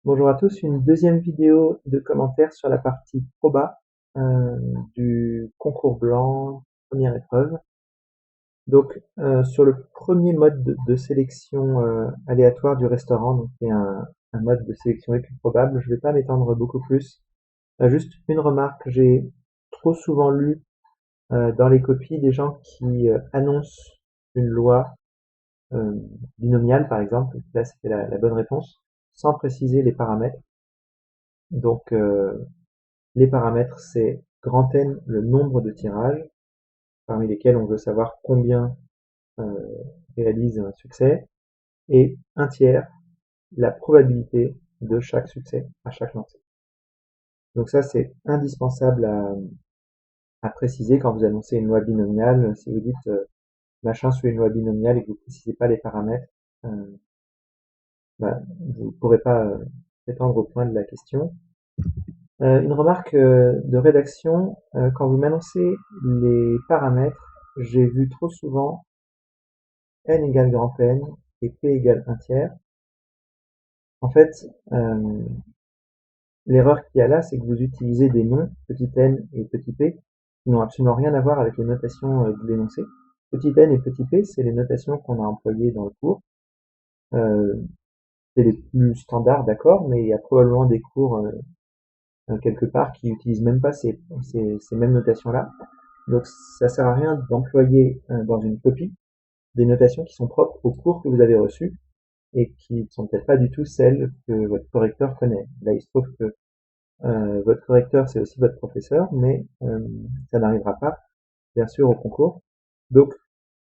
Bonjour à tous, une deuxième vidéo de commentaires sur la partie proba du concours blanc, première épreuve. Donc sur le premier mode de sélection aléatoire du restaurant, donc qui est un mode de sélection les plus probables, je ne vais pas m'étendre beaucoup plus. Juste une remarque, j'ai trop souvent lu dans les copies des gens qui annoncent une loi euh, binomiale par exemple, là c'était la bonne réponse, sans préciser les paramètres. Donc les paramètres, c'est grand N, le nombre de tirages, parmi lesquels on veut savoir combien euh, réalise un succès, et un tiers, la probabilité de chaque succès à chaque lancé. Donc ça, c'est indispensable à préciser quand vous annoncez une loi binomiale. Si vous dites machin sur une loi binomiale et que vous ne précisez pas les paramètres, euh, vous ne pourrez pas prétendre au point de la question. Une remarque de rédaction, quand vous m'annoncez les paramètres, j'ai vu trop souvent n égale grand N et p égale 1 tiers. En fait, euh, l'erreur qu'il y a là, c'est que vous utilisez des noms, petit n et petit p, qui n'ont absolument rien à voir avec les notations de l'énoncé. Petit n et petit p, c'est les notations qu'on a employées dans le cours. Euh, c'est les plus standards, d'accord, mais il y a probablement des cours quelque part qui utilisent même pas ces mêmes notations-là. Donc ça sert à rien d'employer dans une copie des notations qui sont propres au cours que vous avez reçu et qui ne sont peut-être pas du tout celles que votre correcteur connaît. Là, il se trouve que votre correcteur, c'est aussi votre professeur, mais ça n'arrivera pas, bien sûr, au concours. Donc,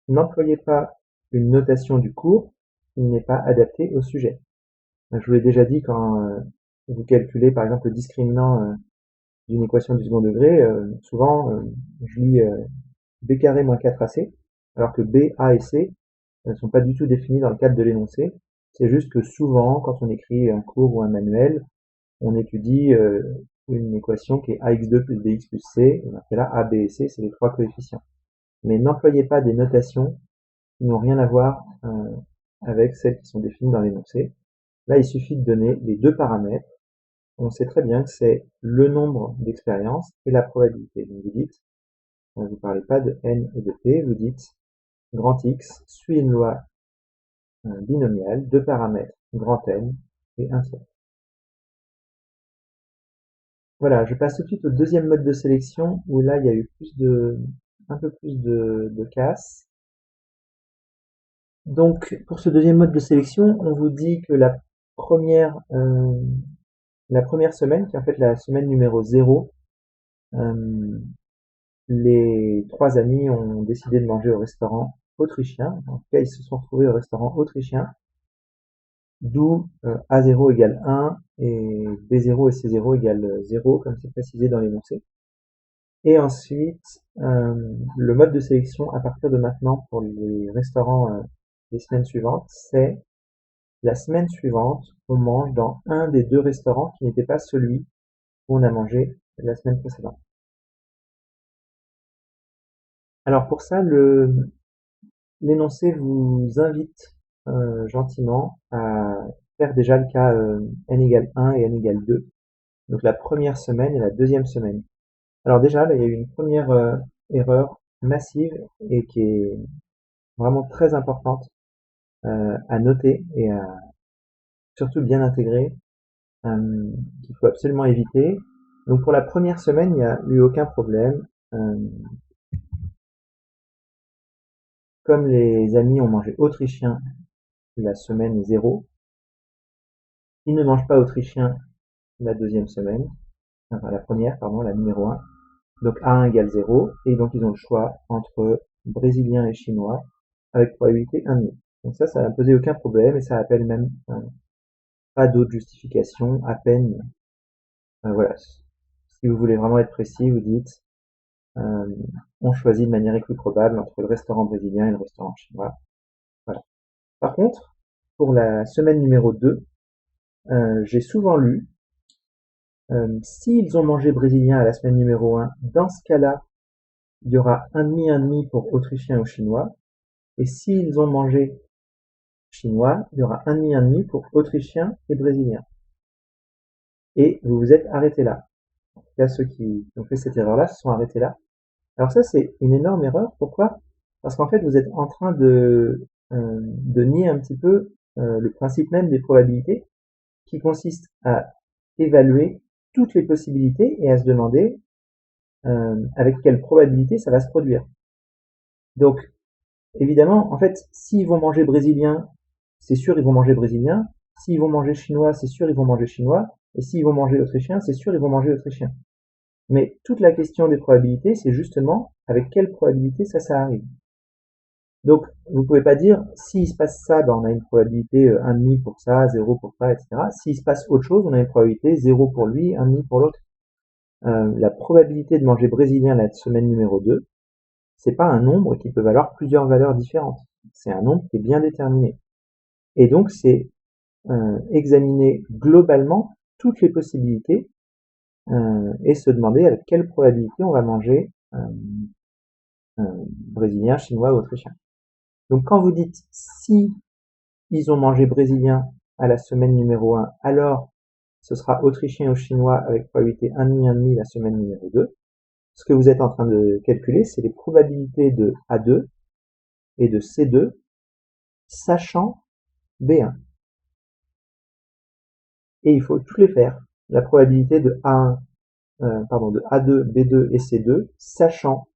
n'employez pas une notation du cours qui n'est pas adaptée au sujet. Je vous l'ai déjà dit quand vous calculez, par exemple, le discriminant d'une équation du second degré, souvent, je lis b carré moins 4ac, alors que b, a et c ne sont pas du tout définis dans le cadre de l'énoncé. C'est juste que souvent, quand on écrit un cours ou un manuel, on étudie une équation qui est ax2 plus bx plus c. Dans ce cas-là, a, b et c, c'est les trois coefficients. Mais n'employez pas des notations qui n'ont rien à voir avec celles qui sont définies dans l'énoncé. Là, il suffit de donner les deux paramètres. On sait très bien que c'est le nombre d'expériences et la probabilité. Donc vous dites, vous ne parlez pas de n et de p, vous dites grand X suit une loi binomiale, deux paramètres, grand N et un tiers. Voilà, je passe tout de suite au deuxième mode de sélection où là il y a eu un peu plus de casse. Donc pour ce deuxième mode de sélection, on vous dit que la première semaine, qui est en fait la semaine numéro 0, les trois amis ont décidé de manger au restaurant autrichien. En tout cas, ils se sont retrouvés au restaurant autrichien, d'où A0 égale 1 et B0 et C0 égale 0, comme c'est précisé dans l'énoncé. Et ensuite, le mode de sélection à partir de maintenant pour les restaurants des semaines suivantes, c'est la semaine suivante, on mange dans un des deux restaurants qui n'était pas celui où on a mangé la semaine précédente. Alors pour ça, l'énoncé vous invite gentiment à faire déjà le cas n égale 1 et n égale 2, donc la première semaine et la deuxième semaine. Alors déjà, là, il y a eu une première erreur massive et qui est vraiment très importante à noter et à surtout bien intégrer, qu'il faut absolument éviter. Donc pour la première semaine, il n'y a eu aucun problème. Comme les amis ont mangé autrichien la semaine 0, ils ne mangent pas autrichien la deuxième semaine, enfin la première, pardon, la numéro 1. Donc A1 égale 0, et donc ils ont le choix entre brésilien et chinois, avec probabilité 1,5. Donc ça n'a posé aucun problème, et ça appelle même pas d'autre justification, à peine, voilà. Si vous voulez vraiment être précis, vous dites, euh, on choisit de manière équiprobable entre le restaurant brésilien et le restaurant chinois. Voilà. Par contre, pour la semaine numéro 2, j'ai souvent lu, s'ils ont mangé brésilien à la semaine numéro 1, dans ce cas-là, il y aura un demi pour autrichien ou chinois. Et s'ils ont mangé chinois, il y aura un demi pour autrichien et brésilien. et vous vous êtes arrêté là. En tout cas, ceux qui ont fait cette erreur-là se sont arrêtés là. Alors ça, c'est une énorme erreur. Pourquoi? Parce qu'en fait, vous êtes en train de nier un petit peu le principe même des probabilités, qui consiste à évaluer toutes les possibilités et à se demander avec quelle probabilité ça va se produire. Donc, évidemment, en fait, s'ils vont manger brésilien, c'est sûr ils vont manger brésilien. S'ils vont manger chinois, c'est sûr ils vont manger chinois. Et s'ils vont manger autrichien, c'est sûr ils vont manger autrichien. Mais toute la question des probabilités, c'est justement avec quelle probabilité ça arrive. Donc, vous pouvez pas dire, s'il se passe ça, ben, on a une probabilité 1,5 pour ça, 0 pour ça, etc. S'il se passe autre chose, on a une probabilité 0 pour lui, 1,5 pour l'autre. La probabilité de manger brésilien la semaine numéro 2, c'est pas un nombre qui peut valoir plusieurs valeurs différentes. C'est un nombre qui est bien déterminé. Et donc, c'est examiner globalement toutes les possibilités et se demander avec quelle probabilité on va manger brésilien, chinois ou autrichien. Donc quand vous dites si ils ont mangé brésilien à la semaine numéro 1, alors ce sera autrichien ou chinois avec probabilité 1,5 la semaine numéro 2. Ce que vous êtes en train de calculer, c'est les probabilités de A2 et de C2, sachant B1. Et il faut toutes les faire. La probabilité de A1, de A2, B2 et C2, sachant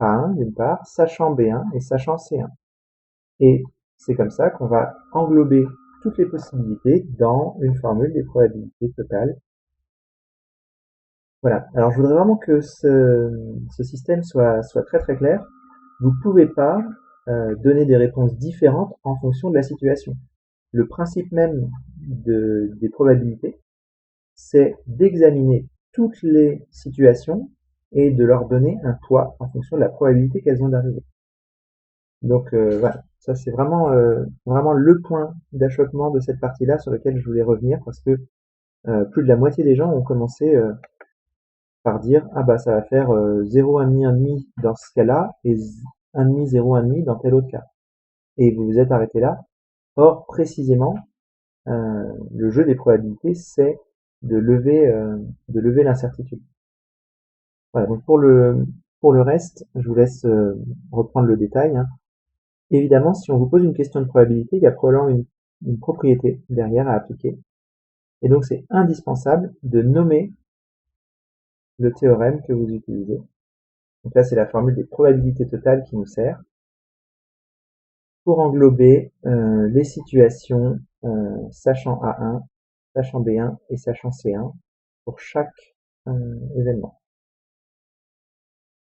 A1 d'une part, sachant B1 et sachant C1. Et c'est comme ça qu'on va englober toutes les possibilités dans une formule des probabilités totales. Voilà. Alors je voudrais vraiment que ce système soit très très clair. Vous ne pouvez pas donner des réponses différentes en fonction de la situation. Le principe même des probabilités, c'est d'examiner toutes les situations et de leur donner un poids en fonction de la probabilité qu'elles ont d'arriver. Donc voilà, ça c'est vraiment vraiment le point d'achoppement de cette partie-là sur lequel je voulais revenir parce que plus de la moitié des gens ont commencé par dire ah bah ça va faire 0, 1,5, 1,5 dans ce cas-là et 1,5, 0, 1,5 dans tel autre cas. Et vous vous êtes arrêté là. Or précisément, le jeu des probabilités, c'est de lever l'incertitude. Voilà, donc pour le reste, je vous laisse reprendre le détail, hein. Évidemment, si on vous pose une question de probabilité, il y a probablement une propriété derrière à appliquer. Et donc c'est indispensable de nommer le théorème que vous utilisez. Donc là, c'est la formule des probabilités totales qui nous sert pour englober les situations sachant A1, sachant B1 et sachant C1 pour chaque événement.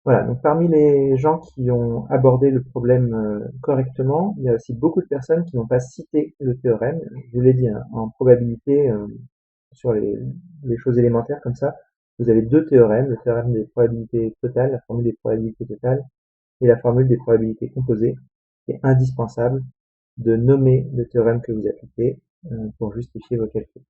Voilà, donc parmi les gens qui ont abordé le problème correctement, il y a aussi beaucoup de personnes qui n'ont pas cité le théorème. Je vous l'ai dit, hein, en probabilité, sur les choses élémentaires comme ça, vous avez deux théorèmes, le théorème des probabilités totales, la formule des probabilités totales, et la formule des probabilités composées. C'est indispensable de nommer le théorème que vous appliquez pour justifier vos calculs.